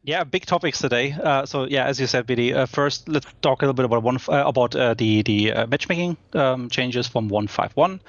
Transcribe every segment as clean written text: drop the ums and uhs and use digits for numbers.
Yeah, big topics today. So yeah, as you said, Biddy, first let's talk a little bit about the matchmaking changes from 1.5.1.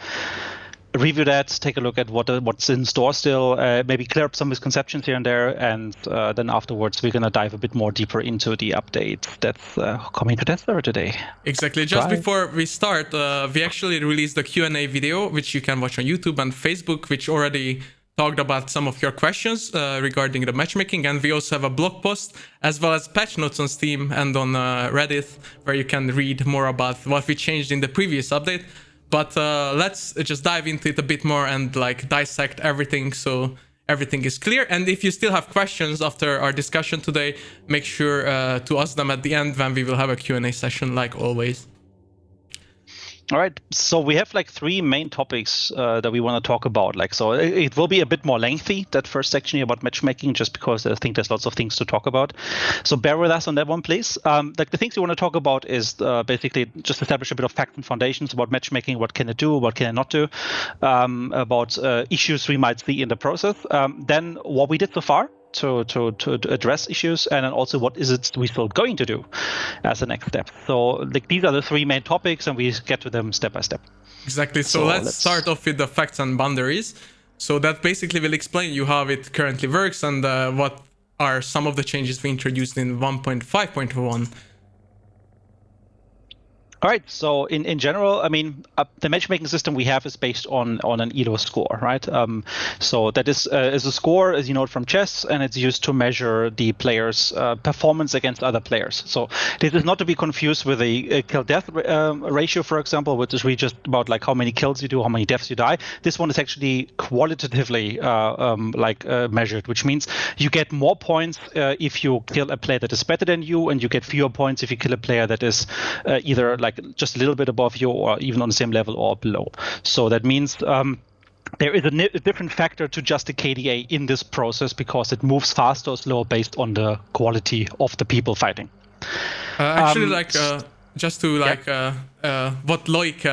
Review that, take a look at what's in store still, maybe clear up some misconceptions here and there, and then afterwards we're gonna dive a bit more deeper into the update that's coming to Test Server today. Exactly. Just before we start, we actually released a Q&A video, which you can watch on YouTube and Facebook, which already talked about some of your questions regarding the matchmaking, and we also have a blog post as well as patch notes on Steam and on Reddit, where you can read more about what we changed in the previous update. But let's just dive into it a bit more and like dissect everything so everything is clear. And if you still have questions after our discussion today, make sure to ask them at the end when we will have a Q&A session like always. All right, so we have like three main topics that we want to talk about. So it will be a bit more lengthy, that first section here about matchmaking, just because I think there's lots of things to talk about. So bear with us on that one, please. Like the things we want to talk about is basically just establish a bit of facts and foundations about matchmaking. What can it do? What can it not do? About issues we might see in the process. Then what we did so far to address issues, and then also what is it we still going to do as the next step. So like these are the three main topics, and we get to them step by step. Exactly. So let's start off with the facts and boundaries. So that basically will explain you how it currently works and what are some of the changes we introduced in 1.5.1. All right. So in general, I mean, the matchmaking system we have is based on an ELO score, right? So that is a score, as you know, from chess, and it's used to measure the player's performance against other players. So this is not to be confused with a kill-death ratio, for example, which is really just about like how many kills you do, how many deaths you die. This one is actually qualitatively measured, which means you get more points if you kill a player that is better than you, and you get fewer points if you kill a player that is either like just a little bit above you or even on the same level or below. So that means there is a different factor to just the KDA in this process because it moves faster or slower based on the quality of the people fighting. Actually, just to what Lodk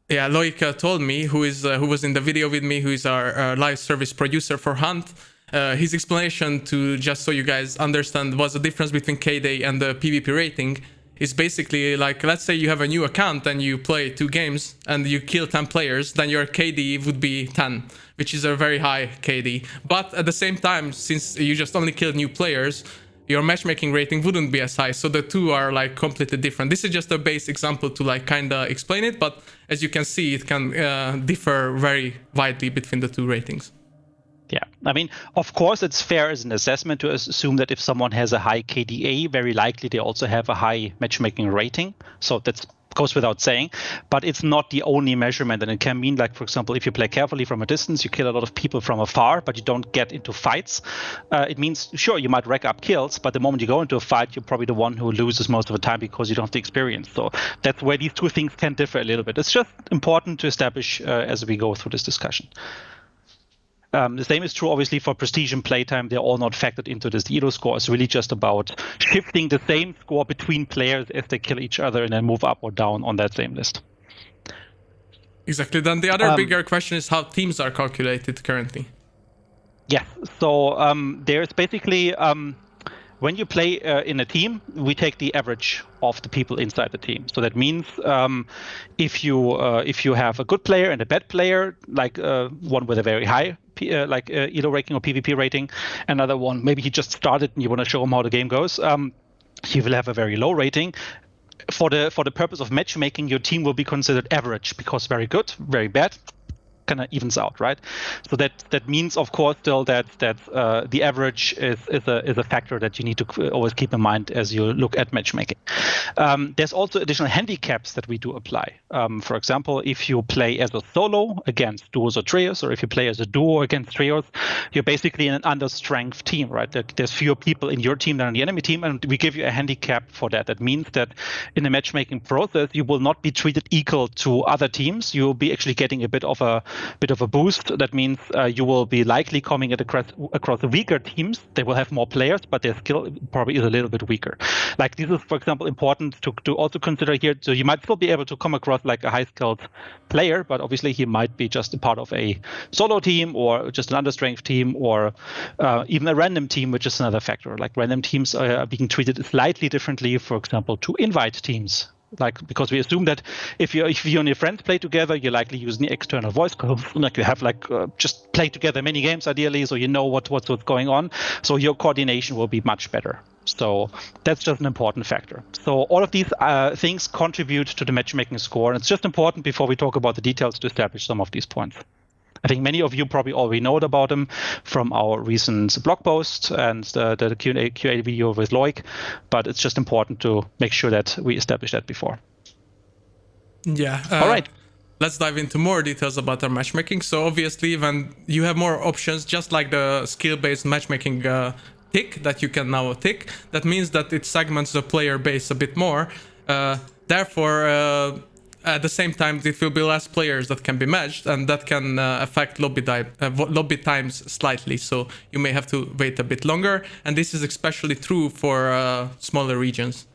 Lodk told me, who was in the video with me, who is our live service producer for Hunt. His explanation, to just so you guys understand, was the difference between KDA and the PvP rating. Is basically like, let's say you have a new account and you play 2 games and you kill 10 players, then your KD would be 10, which is a very high KD. But at the same time, since you just only killed new players, your matchmaking rating wouldn't be as high. So the two are like completely different. This is just a base example to like kind of explain it, but as you can see, it can differ very widely between the two ratings. Yeah, I mean, of course, it's fair as an assessment to assume that if someone has a high KDA, very likely they also have a high matchmaking rating. So that goes without saying, but it's not the only measurement. And it can mean, like, for example, if you play carefully from a distance, you kill a lot of people from afar, but you don't get into fights. It means, sure, you might rack up kills, but the moment you go into a fight, you're probably the one who loses most of the time because you don't have the experience. So that's where these two things can differ a little bit. It's just important to establish as we go through this discussion. The same is true, obviously, for prestige and playtime. They're all not factored into this ELO score. It's really just about shifting the same score between players as they kill each other and then move up or down on that same list. Exactly. Then the other bigger question is how teams are calculated currently. Yeah. So there's basically when you play in a team, we take the average of the people inside the team. So that means if you have a good player and a bad player, like one with a very high ELO rating or PvP rating, another one maybe he just started and you want to show him how the game goes, he will have a very low rating. For the purpose of matchmaking, your team will be considered average because very good, very bad kind of evens out, right? So that means, of course, still that the average is a factor that you need to always keep in mind as you look at matchmaking. There's also additional handicaps that we do apply. For example, if you play as a solo against duos or trios, or if you play as a duo against trios, you're basically in an under-strength team, right? There's fewer people in your team than in the enemy team, and we give you a handicap for that. That means that in the matchmaking process, you will not be treated equal to other teams. You will be actually getting a bit of a bit of a boost. That means you will be likely coming across weaker teams. They will have more players, but their skill probably is a little bit weaker. Like this is, for example, important to also consider here. So you might still be able to come across like a high-skilled player, but obviously he might be just a part of a solo team or just an understrength team or even a random team, which is another factor. Like random teams are being treated slightly differently, for example, to invite teams. Like because we assume that if you and your friends play together, you're likely using the external voice calls. Like you have just play together many games ideally, so you know what's going on. So your coordination will be much better. So that's just an important factor. So all of these things contribute to the matchmaking score, and it's just important before we talk about the details to establish some of these points. I think many of you probably already know about them from our recent blog post and the Q&A video with Lodk, but it's just important to make sure that we establish that before. Yeah. All right. Let's dive into more details about our matchmaking. So obviously, when you have more options, just like the skill-based matchmaking tick that you can now tick, that means that it segments the player base a bit more. Therefore, at the same time, it will be less players that can be matched, and that can affect lobby times slightly. So you may have to wait a bit longer, and this is especially true for smaller regions.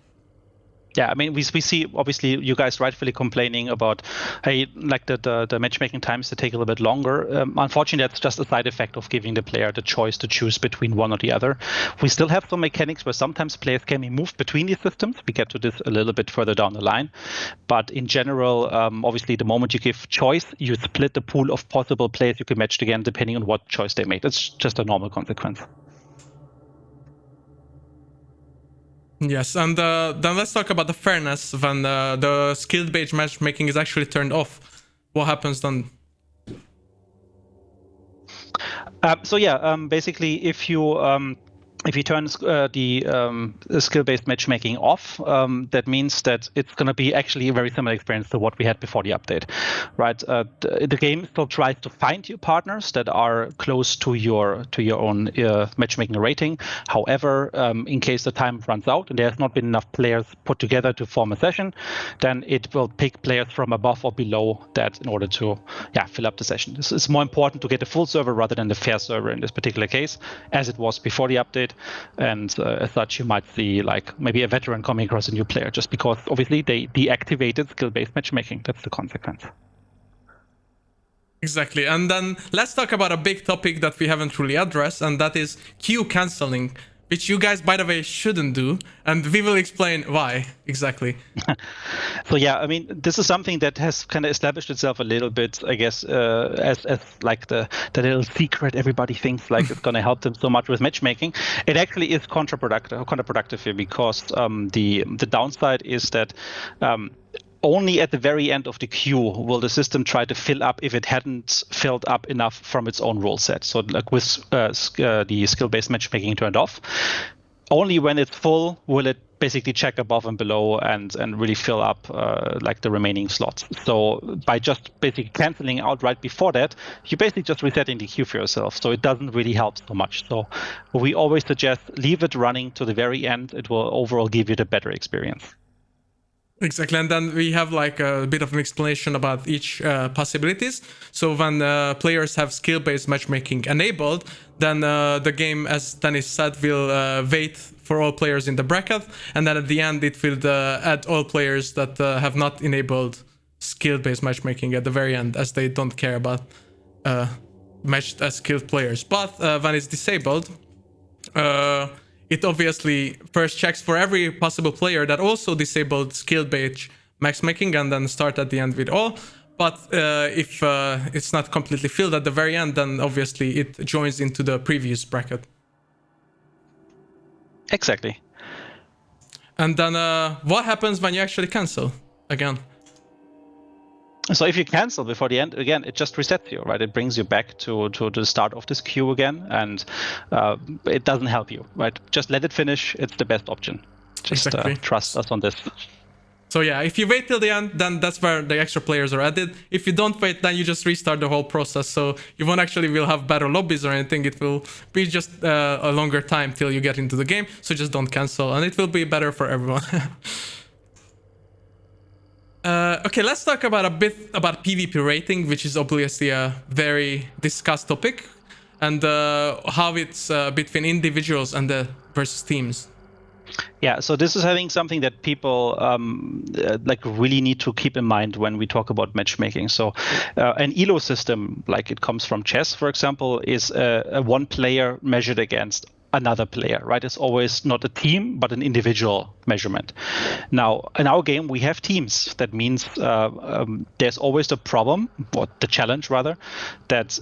Yeah, I mean, we see obviously you guys rightfully complaining about, hey, like the matchmaking times to take a little bit longer. Unfortunately, that's just a side effect of giving the player the choice to choose between one or the other. We still have some mechanics where sometimes players can be moved between these systems. We get to this a little bit further down the line. But in general, obviously, the moment you give choice, you split the pool of possible players you can match again, depending on what choice they made. That's just a normal consequence. Yes, and then let's talk about the fairness when the skill-based matchmaking is actually turned off. What happens then? So yeah, basically, if you turn the skill-based matchmaking off, that means that it's going to be actually a very similar experience to what we had before the update, right? The game still tries to find you partners that are close to your own matchmaking rating. However, in case the time runs out and there's not been enough players put together to form a session, then it will pick players from above or below that in order to fill up the session. This is more important to get a full server rather than the fair server in this particular case, as it was before the update. And as such, you might see like maybe a veteran coming across a new player just because obviously they deactivated skill-based matchmaking. That's the consequence. Exactly. And then let's talk about a big topic that we haven't really addressed, and that is queue canceling, which you guys, by the way, shouldn't do. And we will explain why exactly. So yeah, I mean, this is something that has kind of established itself a little bit, I guess, as like the little secret everybody thinks like it's going to help them so much with matchmaking. It actually is counterproductive here because the downside is that only at the very end of the queue will the system try to fill up if it hadn't filled up enough from its own rule set. So like with the skill-based matchmaking turned off, only when it's full will it basically check above and below and really fill up like the remaining slots. So by just basically canceling out right before that, you're basically just resetting the queue for yourself. So it doesn't really help so much. So we always suggest leave it running to the very end. It will overall give you the better experience. Exactly, and then we have like a bit of an explanation about each possibilities. So when players have skill-based matchmaking enabled, then the game, as Dennis said, will wait for all players in the bracket, and then at the end it will add all players that have not enabled skill-based matchmaking at the very end, as they don't care about matched as skilled players. But when it's disabled, it obviously first checks for every possible player that also disabled skill-based matchmaking and then start at the end with all. But if it's not completely filled at the very end, then obviously it joins into the previous bracket. Exactly. And then what happens when you actually cancel again? So if you cancel before the end, again, it just resets you, right? It brings you back to the start of this queue again, and it doesn't help you, right? Just let it finish. It's the best option. Just exactly. Trust us on this. So yeah, if you wait till the end, then that's where the extra players are added. If you don't wait, then you just restart the whole process. So you won't actually will have better lobbies or anything. It will be just a longer time till you get into the game. So just don't cancel, and it will be better for everyone. Okay, let's talk about a bit about PvP rating, which is obviously a very discussed topic, and how it's between individuals and versus teams. Yeah, so this is, I think, something that people like really need to keep in mind when we talk about matchmaking. So an ELO system, like it comes from chess, for example, is a one player measured against another player, right? It's always not a team, but an individual measurement. Now, in our game, we have teams. That means there's always the problem, or the challenge rather, that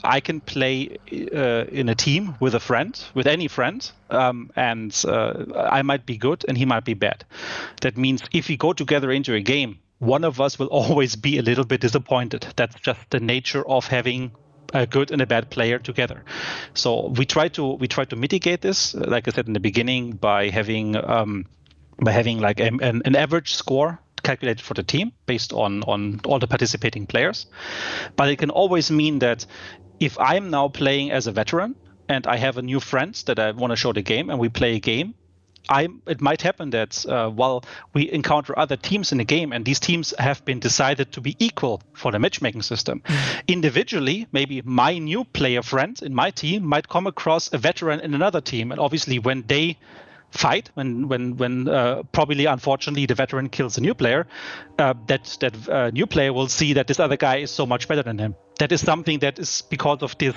I can play in a team with a friend, with any friend, and I might be good and he might be bad. That means if we go together into a game, one of us will always be a little bit disappointed. That's just the nature of having a good and a bad player together. So we try to mitigate this, like I said in the beginning, by having like an average score calculated for the team based on all the participating players. But it can always mean that if I'm now playing as a veteran and I have a new friend that I want to show the game and we play a game, it might happen that while we encounter other teams in the game and these teams have been decided to be equal for the matchmaking system, individually, maybe my new player friend in my team might come across a veteran in another team. And obviously when they fight, when probably unfortunately the veteran kills a new player, that new player will see that this other guy is so much better than him. That is something that is, because of this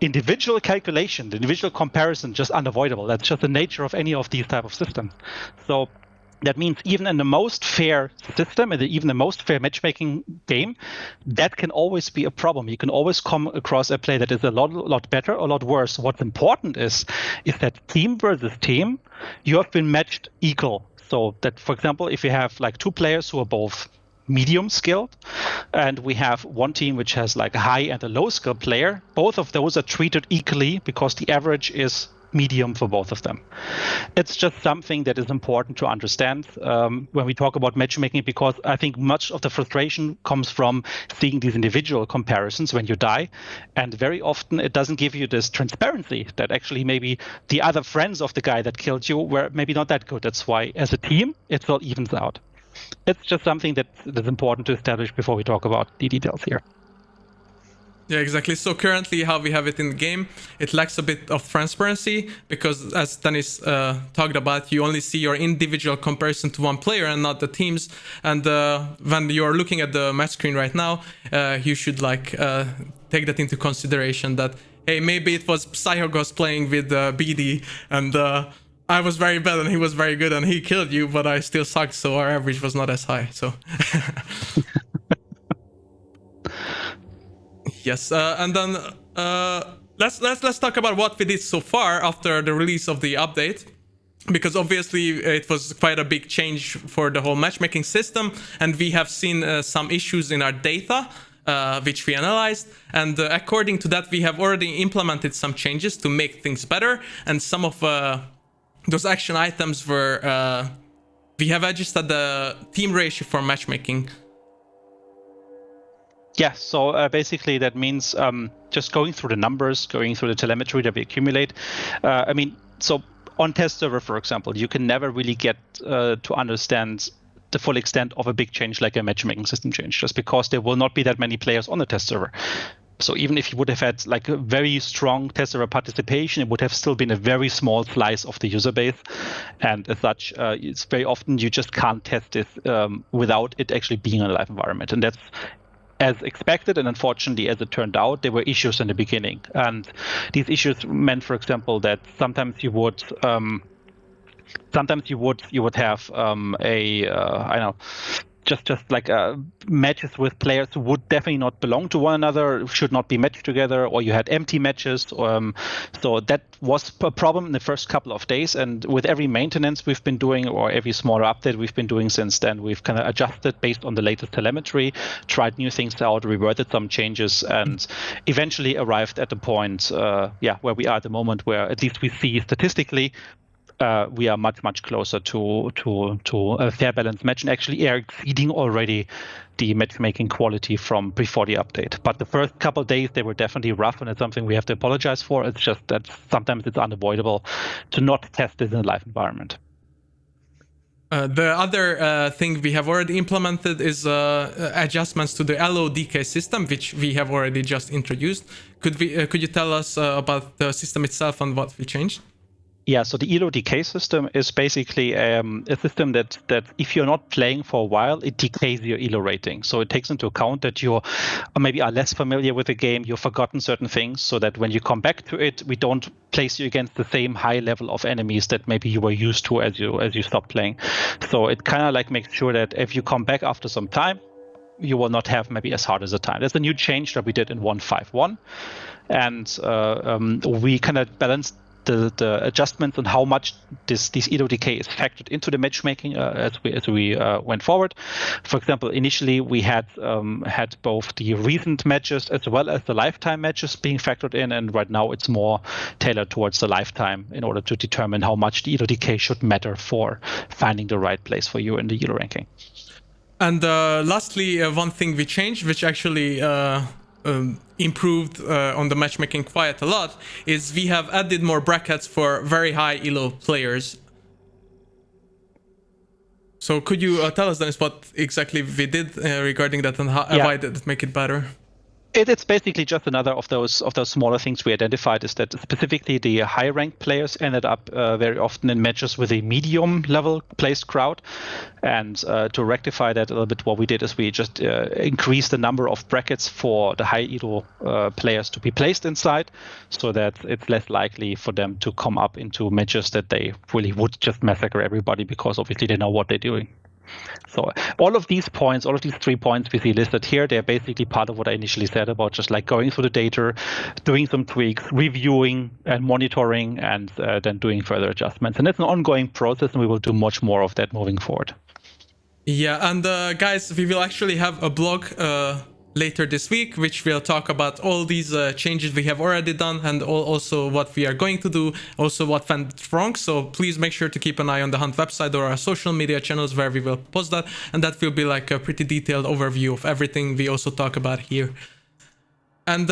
individual calculation, the individual comparison, just unavoidable. That's just the nature of any of these type of systems. So that means even in the most fair system and even the most fair matchmaking game, that can always be a problem. You can always come across a play that is a lot better or a lot worse. What's important is that team versus team, you have been matched equal. So that, for example, if you have like two players who are both medium skilled and we have one team which has like a high and a low skill player, both of those are treated equally because the average is medium for both of them. It's just something that is important to understand when we talk about matchmaking, because I think much of the frustration comes from seeing these individual comparisons when you die, and very often it doesn't give you this transparency that actually maybe the other friends of the guy that killed you were maybe not that good. That's why as a team it all evens out. It's just something that's important to establish before we talk about the details here. Yeah, exactly. So currently how we have it in the game, it lacks a bit of transparency because, as Dennis talked about, you only see your individual comparison to one player and not the teams. And when you're looking at the match screen right now, you should take that into consideration that, hey, maybe it was Psychogos playing with BD and I was very bad and he was very good and he killed you, but I still sucked, so our average was not as high. So yes, and then let's talk about what we did so far after the release of the update, because obviously it was quite a big change for the whole matchmaking system, and we have seen some issues in our data, which we analyzed, and according to that we have already implemented some changes to make things better, and some of those action items were we have adjusted the team ratio for matchmaking. Yeah, so basically that means just going through the numbers, going through the telemetry that we accumulate. I mean, so on test server, for example, you can never really get to understand the full extent of a big change like a matchmaking system change, just because there will not be that many players on the test server. So even if you would have had like a very strong test server participation, it would have still been a very small slice of the user base. And as such, it's very often you just can't test this without it actually being in a live environment. And that's as expected, and unfortunately, as it turned out, there were issues in the beginning. And these issues meant, for example, that sometimes you would have I don't know, just like matches with players who would definitely not belong to one another, should not be matched together, or you had empty matches. So that was a problem in the first couple of days. And with every maintenance we've been doing, or every smaller update we've been doing since then, we've kind of adjusted based on the latest telemetry, tried new things out, reverted some changes, and eventually arrived at the point, where we are at the moment, where at least we see statistically we are much closer to a fair balanced match, and actually are exceeding already the matchmaking quality from before the update. But the first couple of days they were definitely rough, and it's something we have to apologize for. It's just that sometimes it's unavoidable to not test this in a live environment. The other thing we have already implemented is adjustments to the Lodk system, which we have already just introduced. Could you tell us about the system itself and what we changed? Yeah, so the ELO decay system is basically a system that if you're not playing for a while, it decays your ELO rating. So it takes into account that you maybe are less familiar with the game, you've forgotten certain things, so that when you come back to it, we don't place you against the same high level of enemies that maybe you were used to as you stop playing. So it kind of like makes sure that if you come back after some time, you will not have maybe as hard as a time. There's a new change that we did in 1.5.1, and we kind of balanced the adjustments on how much this ELO decay is factored into the matchmaking as we went forward. For example, initially we had both the recent matches as well as the lifetime matches being factored in, and right now it's more tailored towards the lifetime in order to determine how much the ELO decay should matter for finding the right place for you in the ELO ranking. And lastly, one thing we changed, which actually improved on the matchmaking quite a lot, is we have added more brackets for very high ELO players. So could you tell us, Dennis, what exactly we did regarding that and why did it make it better? It's basically just another of those smaller things we identified, is that specifically the high ranked players ended up very often in matches with a medium level placed crowd. And to rectify that a little bit, what we did is we just increased the number of brackets for the high ELO players to be placed inside, so that it's less likely for them to come up into matches that they really would just massacre everybody, because obviously they know what they're doing. So all of these 3 points we see listed here, they're basically part of what I initially said about just like going through the data, doing some tweaks, reviewing and monitoring, and then doing further adjustments. And it's an ongoing process, and we will do much more of that moving forward. Yeah, and guys, we will actually have a blog later this week, which will talk about all these changes we have already done, and also what we are going to do, also what went wrong. So please make sure to keep an eye on the Hunt website or our social media channels where we will post that, and that will be like a pretty detailed overview of everything we also talk about here. And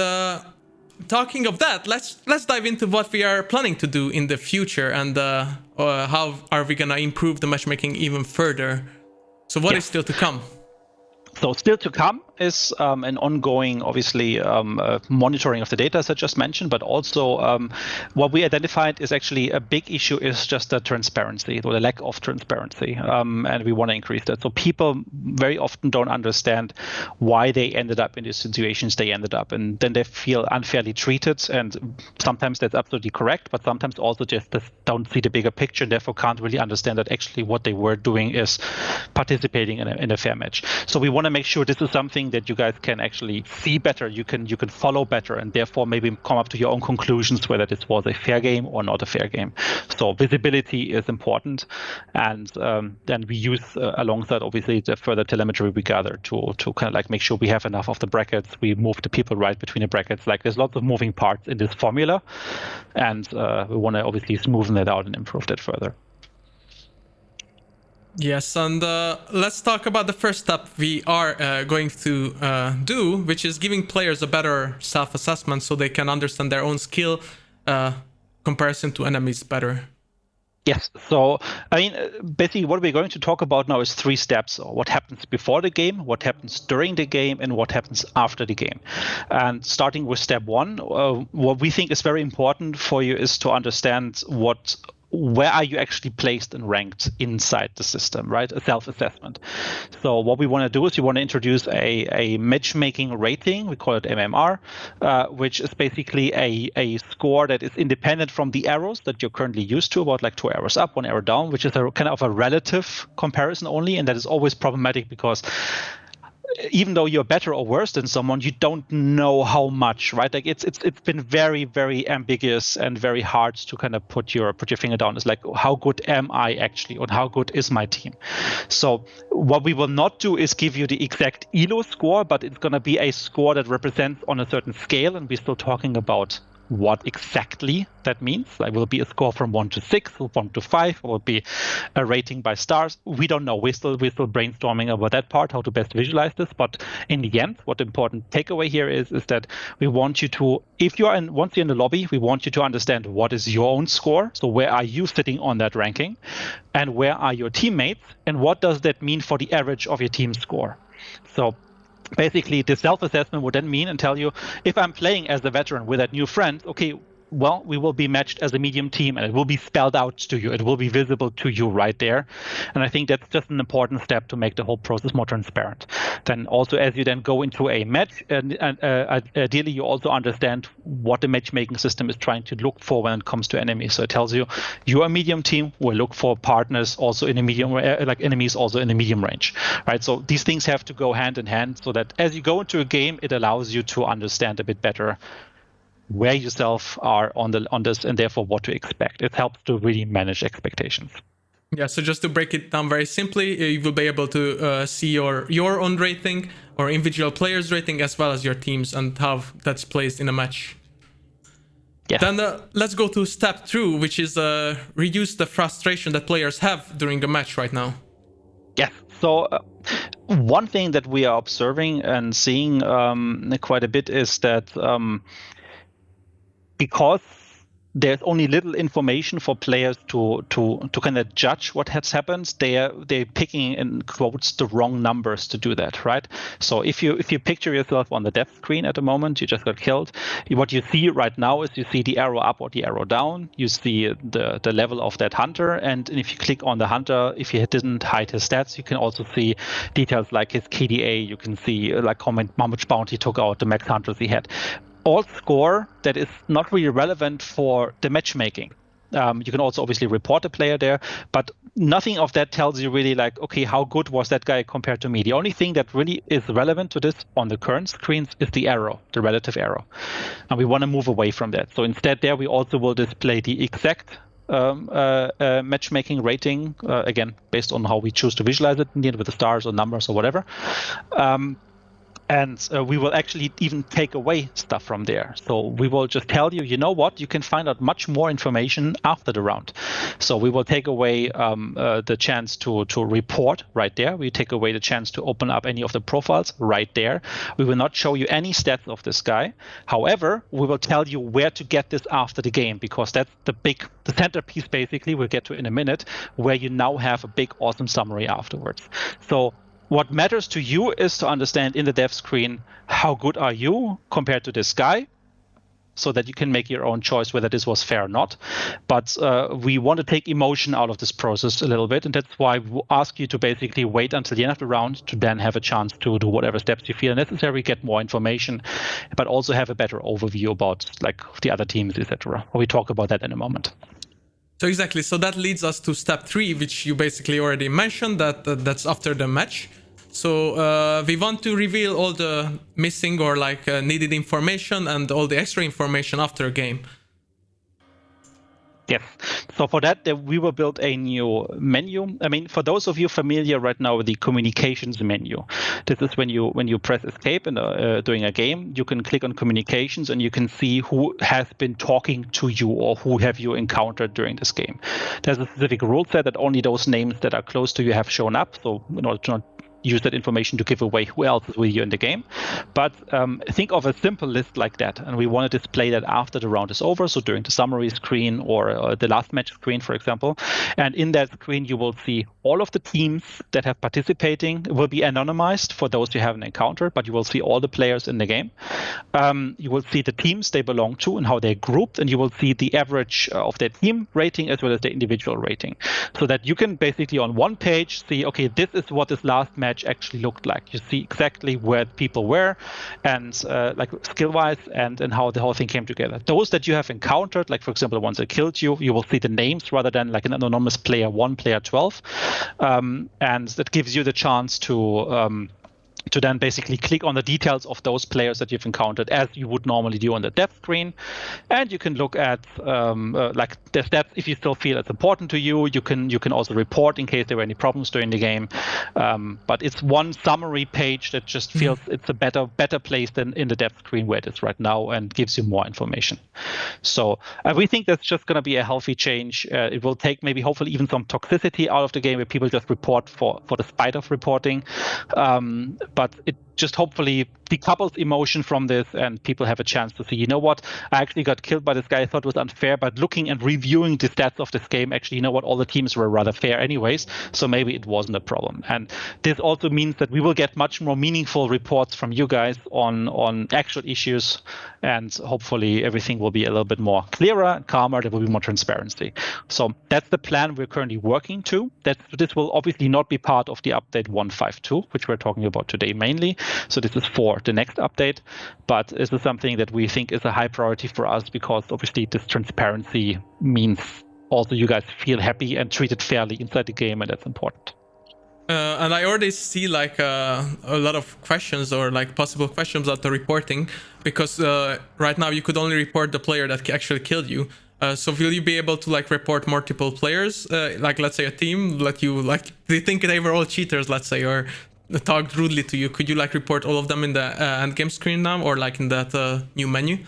talking of that, let's dive into what we are planning to do in the future, and how are we gonna improve the matchmaking even further. So what is still to come? So still to come is an ongoing, obviously, monitoring of the data, as I just mentioned, but also what we identified is actually a big issue is just the transparency, or the lack of transparency, and we want to increase that. So people very often don't understand why they ended up in the situations they ended up, and then they feel unfairly treated, and sometimes that's absolutely correct, but sometimes also just don't see the bigger picture, and therefore can't really understand that actually what they were doing is participating in a fair match. So we want to make sure this is something that you guys can actually see better, you can follow better, and therefore maybe come up to your own conclusions whether this was a fair game or not a fair game. So visibility is important, and then we use alongside obviously the further telemetry we gather to kind of like make sure we have enough of the brackets, we move the people right between the brackets. Like there's lots of moving parts in this formula, and we want to obviously smoothen that out and improve that further. Yes, and let's talk about the first step we are going to do, which is giving players a better self-assessment so they can understand their own skill comparison to enemies better. Yes, so I mean, basically what we're going to talk about now is 3 steps: what happens before the game, what happens during the game, and what happens after the game. And starting with step 1, what we think is very important for you is to understand where are you actually placed and ranked inside the system, right? A self-assessment. So what we want to do is we want to introduce a matchmaking rating, we call it MMR, which is basically a score that is independent from the arrows that you're currently used to, about like 2 arrows up, 1 arrow down, which is a kind of a relative comparison only, and that is always problematic because even though you're better or worse than someone, you don't know how much, right? Like it's been very, very ambiguous and very hard to kind of put your finger down. It's like, how good am I actually, or how good is my team? So what we will not do is give you the exact ELO score, but it's going to be a score that represents on a certain scale, and we're still talking about what exactly that means. Like, will it be a score from 1 to 6, 1 to 5, or will it be a rating by stars? We don't know. We're still brainstorming about that part, how to best visualize this. But in the end, what the important takeaway here is that we want you to, once you're in the lobby, we want you to understand what is your own score. So where are you sitting on that ranking, and where are your teammates, and what does that mean for the average of your team score? So basically, the self-assessment would then mean and tell you, if I'm playing as a veteran with that new friend, okay, well, we will be matched as a medium team, and it will be spelled out to you. It will be visible to you right there. And I think that's just an important step to make the whole process more transparent. Then also, as you then go into a match, and ideally you also understand what the matchmaking system is trying to look for when it comes to enemies. So it tells you, you're a medium team, we'll look for partners also in a medium, like enemies also in a medium range, right? So these things have to go hand in hand, so that as you go into a game, it allows you to understand a bit better where yourself are on this, and therefore what to expect. It helps to really manage expectations. Yeah, so just to break it down very simply, you will be able to see your own rating or individual players' rating, as well as your teams and how that's placed in a match. Yeah. Then let's go to step 2, which is reduce the frustration that players have during the match right now. Yes. So one thing that we are observing and seeing quite a bit is that because there's only little information for players to kind of judge what has happened, they're picking in quotes the wrong numbers to do that, right? So if you picture yourself on the death screen at the moment, you just got killed. What you see right now is you see the arrow up or the arrow down. You see the level of that hunter, and if you click on the hunter, if he didn't hide his stats, you can also see details like his KDA. You can see like how much bounty he took out, the max hunters he had. All score that is not really relevant for the matchmaking. You can also obviously report a player there, but nothing of that tells you really like, okay, how good was that guy compared to me? The only thing that really is relevant to this on the current screens is the arrow, the relative arrow. And we want to move away from that. So instead there we also will display the exact matchmaking rating, again, based on how we choose to visualize it in the end with the stars or numbers or whatever. And we will actually even take away stuff from there. So we will just tell you, you know what, you can find out much more information after the round. So we will take away the chance to report right there. We take away the chance to open up any of the profiles right there. We will not show you any stats of this guy. However, we will tell you where to get this after the game, because that's the centerpiece basically, we'll get to in a minute, where you now have a big, awesome summary afterwards. So what matters to you is to understand in the dev screen, how good are you compared to this guy, so that you can make your own choice whether this was fair or not. But we want to take emotion out of this process a little bit, and that's why we ask you to basically wait until the end of the round to then have a chance to do whatever steps you feel necessary, get more information, but also have a better overview about like the other teams, etc. We talk about that in a moment. So exactly, so that leads us to step 3, which you basically already mentioned, that's after the match. So we want to reveal all the missing or like needed information and all the extra information after a game. Yes. So for that, we will build a new menu. I mean, for those of you familiar right now with the communications menu, this is when you press escape and during a game, you can click on communications and you can see who has been talking to you or who have you encountered during this game. There's a specific rule set that only those names that are close to you have shown up. So in order to not use that information to give away who else is with you in the game. But think of a simple list like that, and we want to display that after the round is over, so during the summary screen or the last match screen, for example. And in that screen, you will see all of the teams that have participating. It will be anonymized for those you haven't encountered, but you will see all the players in the game. You will see the teams they belong to and how they're grouped, and you will see the average of their team rating as well as their individual rating, so that you can basically on one page see, okay, this is what this last match actually looked like. You see exactly where people were and like skill-wise and how the whole thing came together. Those that you have encountered, like for example the ones that killed you, you will see the names rather than like an anonymous player 1, player 12, and that gives you the chance to to then basically click on the details of those players that you've encountered as you would normally do on the dev screen. And you can look at like the stats if you still feel it's important to you. You can also report in case there were any problems during the game. But it's one summary page that just feels it's a better place than in the dev screen where it is right now, and gives you more information. So we think that's just going to be a healthy change. It will take maybe hopefully even some toxicity out of the game where people just report for the spite of reporting. But it just hopefully decouples emotion from this, and people have a chance to see, you know what, I actually got killed by this guy I thought was unfair, but looking and reviewing the stats of this game, actually, you know what, all the teams were rather fair anyways, so maybe it wasn't a problem. And this also means that we will get much more meaningful reports from you guys on actual issues, and hopefully everything will be a little bit more clearer and calmer. There will be more transparency. So that's the plan we're currently working to. This will obviously not be part of the update 1.5.2, which we're talking about today mainly. So this is for the next update, but this is something that we think is a high priority for us, because obviously this transparency means also you guys feel happy and treated fairly inside the game, and that's important. And I already see like a lot of questions, or like possible questions about the reporting, because right now you could only report the player that actually killed you. So will you be able to like report multiple players, like let's say a team let you, like they think they were all cheaters, let's say, or talked rudely to you? Could you like report all of them in the end game screen now, or like in that new menu?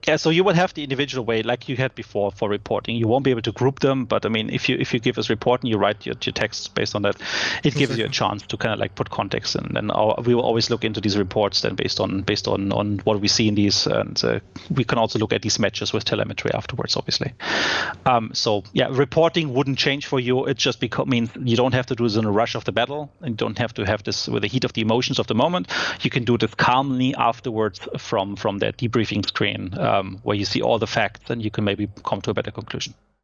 Yeah, so you will have the individual way like you had before for reporting. You won't be able to group them, but I mean, if you give us report and you write your text based on that, it gives you a chance to kind of like put context in. And we will always look into these reports then based on what we see in these, and we can also look at these matches with telemetry afterwards, obviously. So yeah, reporting wouldn't change for you. It just means you don't have to do this in a rush of the battle, and you don't have to have this with the heat of the emotions of the moment. You can do this calmly afterwards from that debriefing screen, where you see all the facts, and you can maybe come to a better conclusion.